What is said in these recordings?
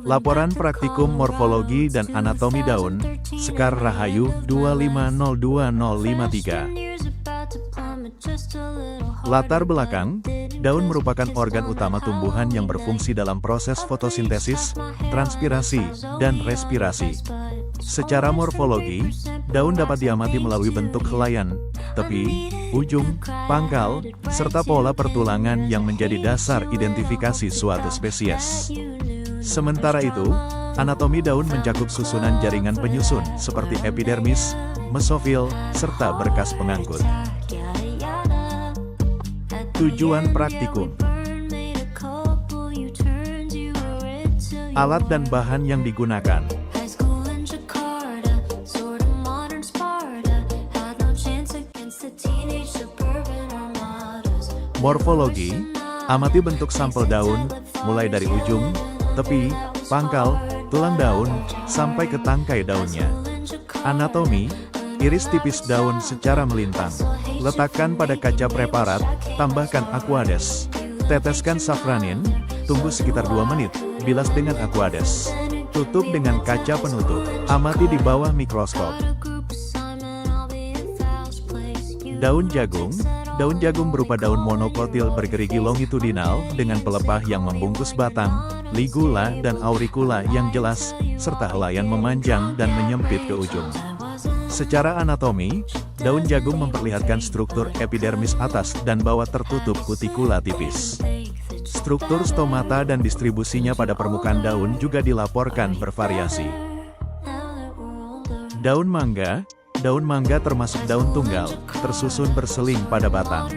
Laporan Praktikum Morfologi dan Anatomi Daun, Sekar Rahayu 2502053. Latar belakang, daun merupakan organ utama tumbuhan yang berfungsi dalam proses fotosintesis, transpirasi, dan respirasi. Secara morfologi, daun dapat diamati melalui bentuk helaian, tepi, ujung, pangkal, serta pola pertulangan yang menjadi dasar identifikasi suatu spesies. Sementara itu, anatomi daun mencakup susunan jaringan penyusun seperti epidermis, mesofil, serta berkas pengangkut. Tujuan praktikum. Alat dan bahan yang digunakan. Morfologi, amati bentuk sampel daun, mulai dari ujung, tepi, pangkal, tulang daun, sampai ke tangkai daunnya. Anatomi, iris tipis daun secara melintang. Letakkan pada kaca preparat, tambahkan aquades. Teteskan safranin, tunggu sekitar 2 menit, bilas dengan aquades. Tutup dengan kaca penutup, amati di bawah mikroskop. Daun jagung. Daun jagung berupa daun monokotil bergerigi longitudinal dengan pelepah yang membungkus batang, ligula dan auricula yang jelas, serta helaian memanjang dan menyempit ke ujung. Secara anatomi, daun jagung memperlihatkan struktur epidermis atas dan bawah tertutup kutikula tipis. Struktur stomata dan distribusinya pada permukaan daun juga dilaporkan bervariasi. Daun mangga. Daun mangga termasuk daun tunggal, tersusun berseling pada batang.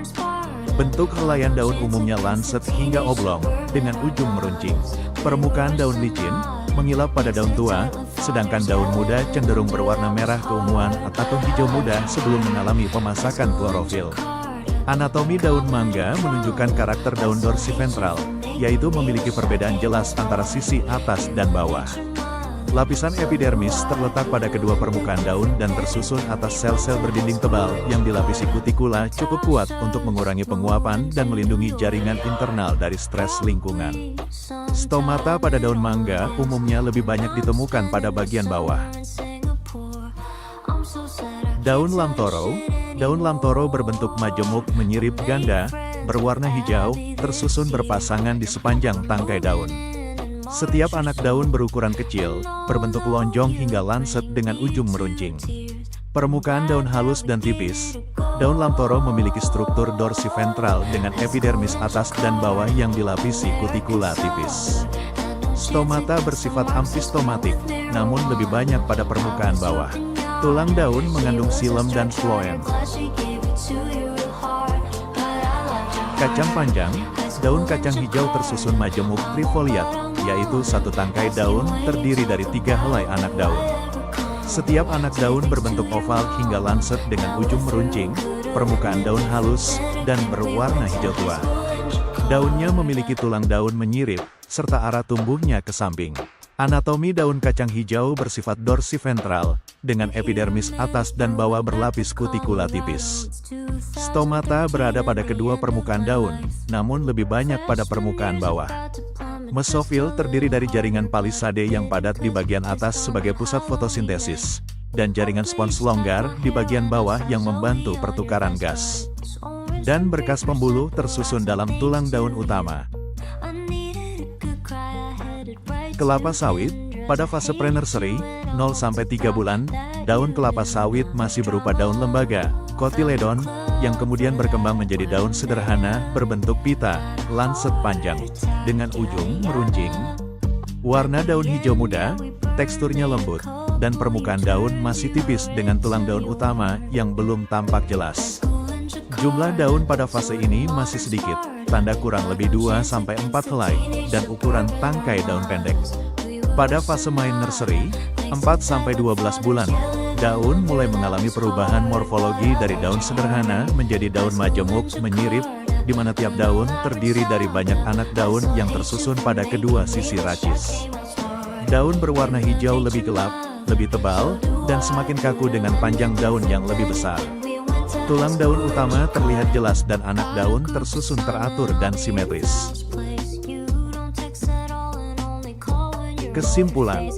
Bentuk helaian daun umumnya lancet hingga oblong, dengan ujung meruncing. Permukaan daun licin, mengilap pada daun tua, sedangkan daun muda cenderung berwarna merah keunguan atau hijau muda sebelum mengalami pemasakan klorofil. Anatomi daun mangga menunjukkan karakter daun dorsiventral, yaitu memiliki perbedaan jelas antara sisi atas dan bawah. Lapisan epidermis terletak pada kedua permukaan daun dan tersusun atas sel-sel berdinding tebal yang dilapisi kutikula cukup kuat untuk mengurangi penguapan dan melindungi jaringan internal dari stres lingkungan. Stomata pada daun mangga umumnya lebih banyak ditemukan pada bagian bawah. Daun lamtoro. Daun lamtoro berbentuk majemuk menyirip ganda, berwarna hijau, tersusun berpasangan di sepanjang tangkai daun. Setiap anak daun berukuran kecil, berbentuk lonjong hingga lancet dengan ujung meruncing. Permukaan daun halus dan tipis. Daun lamtoro memiliki struktur dorsiventral dengan epidermis atas dan bawah yang dilapisi kutikula tipis. Stomata bersifat amfistomatik, namun lebih banyak pada permukaan bawah. Tulang daun mengandung xilem dan phloem. Kacang panjang. Daun kacang hijau tersusun majemuk trifoliat, yaitu satu tangkai daun terdiri dari 3 helai anak daun. Setiap anak daun berbentuk oval hingga lancet dengan ujung meruncing, permukaan daun halus, dan berwarna hijau tua. Daunnya memiliki tulang daun menyirip, serta arah tumbuhnya ke samping. Anatomi daun kacang hijau bersifat dorsiventral, dengan epidermis atas dan bawah berlapis kutikula tipis. Stomata berada pada kedua permukaan daun, namun lebih banyak pada permukaan bawah. Mesofil terdiri dari jaringan palisade yang padat di bagian atas sebagai pusat fotosintesis, dan jaringan spons longgar di bagian bawah yang membantu pertukaran gas. Dan berkas pembuluh tersusun dalam tulang daun utama. Kelapa sawit, pada fase pre-nursery, 0-3 bulan, daun kelapa sawit masih berupa daun lembaga, kotiledon, yang kemudian berkembang menjadi daun sederhana, berbentuk pita, lancet panjang, dengan ujung meruncing. Warna daun hijau muda, teksturnya lembut, dan permukaan daun masih tipis dengan tulang daun utama yang belum tampak jelas. Jumlah daun pada fase ini masih sedikit, tanda kurang lebih 2-4 helai, dan ukuran tangkai daun pendek. Pada fase main nursery, 4-12 bulan, daun mulai mengalami perubahan morfologi dari daun sederhana menjadi daun majemuk menyirip, di mana tiap daun terdiri dari banyak anak daun yang tersusun pada kedua sisi racis. Daun berwarna hijau lebih gelap, lebih tebal, dan semakin kaku dengan panjang daun yang lebih besar. Tulang daun utama terlihat jelas dan anak daun tersusun teratur dan simetris. Kesimpulan,